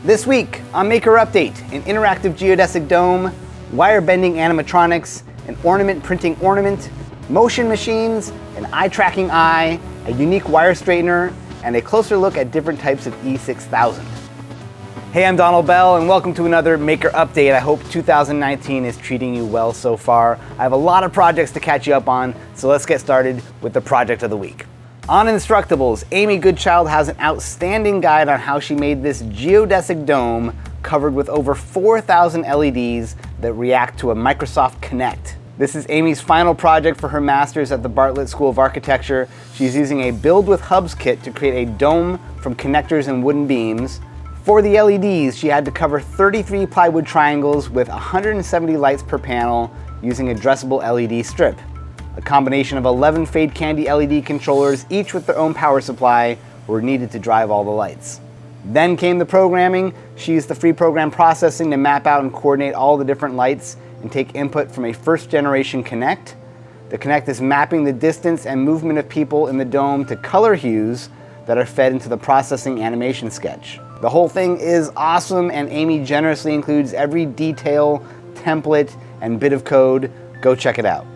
This week on Maker Update, an interactive geodesic dome, wire bending animatronics, an ornament printing ornament, motion machines, an eye tracking eye, a unique wire straightener, and a closer look at different types of E6000. Hey, I'm Donald Bell, and welcome to another Maker Update. I hope 2019 is treating you well so far. I have a lot of projects to catch you up on, so let's get started with the project of the week. On Instructables, Amy Goodchild has an outstanding guide on how she made this geodesic dome covered with over 4,000 LEDs that react to a Microsoft Kinect. This is Amy's final project for her master's at the Bartlett School of Architecture. She's using a Build with Hubs kit to create a dome from connectors and wooden beams. For the LEDs, she had to cover 33 plywood triangles with 170 lights per panel using a addressable LED strip. A combination of 11 Fadecandy LED controllers, each with their own power supply, were needed to drive all the lights. Then came the programming. She used the free program processing to map out and coordinate all the different lights and take input from a first generation Kinect. The Kinect is mapping the distance and movement of people in the dome to color hues that are fed into the processing animation sketch. The whole thing is awesome, and Amy generously includes every detail, template, and bit of code. Go check it out.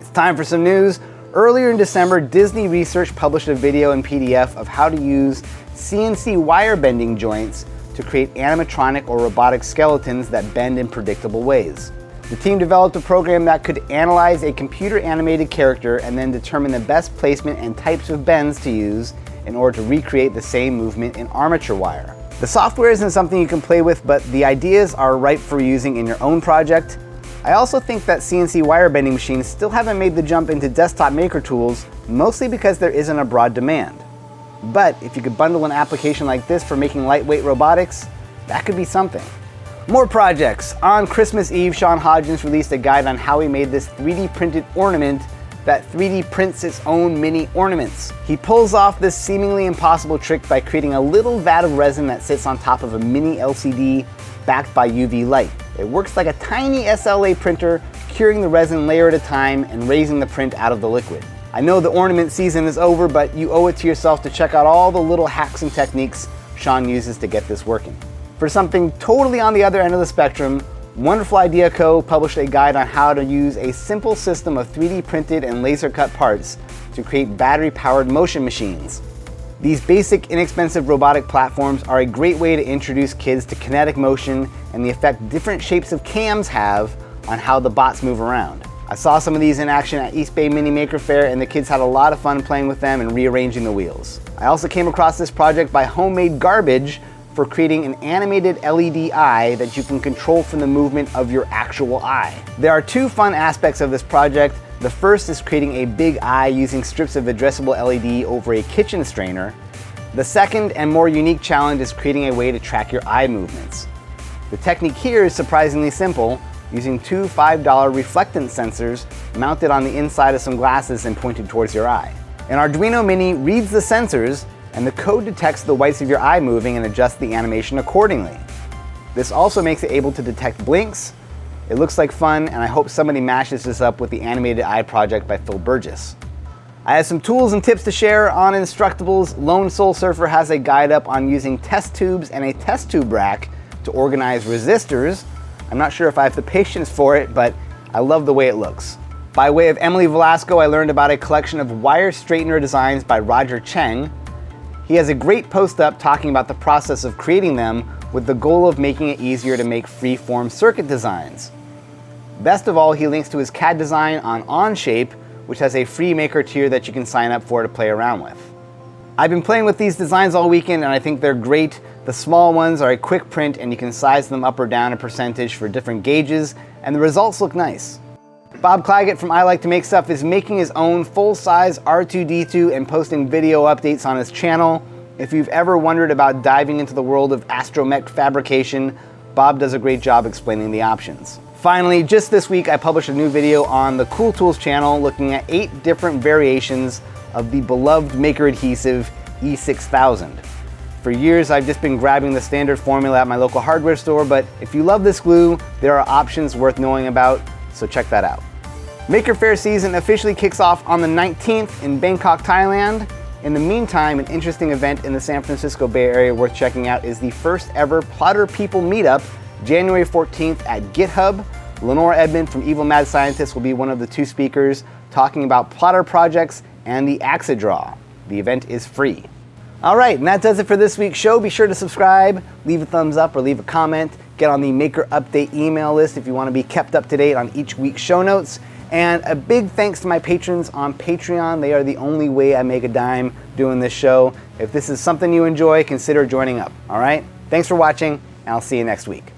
It's time for some news. Earlier in December, Disney Research published a video and PDF of how to use CNC wire bending joints to create animatronic or robotic skeletons that bend in predictable ways. The team developed a program that could analyze a computer-animated character and then determine the best placement and types of bends to use in order to recreate the same movement in armature wire. The software isn't something you can play with, but the ideas are ripe for using in your own project. I also think that CNC wire bending machines still haven't made the jump into desktop maker tools, mostly because there isn't a broad demand. But if you could bundle an application like this for making lightweight robotics, that could be something. More projects. On Christmas Eve, Sean Hodgins released a guide on how he made this 3D printed ornament that 3D prints its own mini ornaments. He pulls off this seemingly impossible trick by creating a little vat of resin that sits on top of a mini LCD backed by UV light. It works like a tiny SLA printer, curing the resin layer at a time and raising the print out of the liquid. I know the ornament season is over, but you owe it to yourself to check out all the little hacks and techniques Sean uses to get this working. For something totally on the other end of the spectrum, Wonderful Idea Co. published a guide on how to use a simple system of 3D printed and laser cut parts to create battery-powered motion machines. These basic, inexpensive robotic platforms are a great way to introduce kids to kinetic motion and the effect different shapes of cams have on how the bots move around. I saw some of these in action at East Bay Mini Maker Fair, and the kids had a lot of fun playing with them and rearranging the wheels. I also came across this project by HomeMadeGarbage for creating an animated LED eye that you can control from the movement of your actual eye. There are two fun aspects of this project. The first is creating a big eye using strips of addressable LED over a kitchen strainer. The second and more unique challenge is creating a way to track your eye movements. The technique here is surprisingly simple, using two $5 reflectance sensors mounted on the inside of some glasses and pointed towards your eye. An Arduino Mini reads the sensors, and the code detects the whites of your eye moving and adjusts the animation accordingly. This also makes it able to detect blinks. It looks like fun, and I hope somebody mashes this up with the Animated Eye project by Phil Burgess. I have some tools and tips to share on Instructables. Lonesoulsurfer has a guide up on using test tubes and a test tube rack to organize resistors. I'm not sure if I have the patience for it, but I love the way it looks. By way of Emily Velasco, I learned about a collection of wire straightener designs by Cheng. He has a great post up talking about the process of creating them with the goal of making it easier to make free-form circuit designs. Best of all, he links to his CAD design on Onshape, which has a free maker tier that you can sign up for to play around with. I've been playing with these designs all weekend, and I think they're great. The small ones are a quick print, and you can size them up or down a percentage for different gauges, and the results look nice. Bob Claggett from I Like to Make Stuff is making his own full-size R2-D2 and posting video updates on his channel. If you've ever wondered about diving into the world of astromech fabrication, Bob does a great job explaining the options. Finally, just this week I published a new video on the Cool Tools channel looking at 8 different variations of the beloved maker adhesive E6000. For years I've just been grabbing the standard formula at my local hardware store, but if you love this glue, there are options worth knowing about, so check that out. Maker Faire season officially kicks off on the 19th in Bangkok, Thailand. In the meantime, an interesting event in the San Francisco Bay Area worth checking out is the first ever Plotter People Meetup, January 14th at GitHub. Lenore Edmond from Evil Mad Scientist will be one of the 2 speakers talking about plotter projects and the Axedraw. The event is free. All right, and that does it for this week's show. Be sure to subscribe, leave a thumbs up or leave a comment. Get on the Maker Update email list if you want to be kept up to date on each week's show notes. And a big thanks to my patrons on Patreon. They are the only way I make a dime doing this show. If this is something you enjoy, consider joining up. All right? Thanks for watching, and I'll see you next week.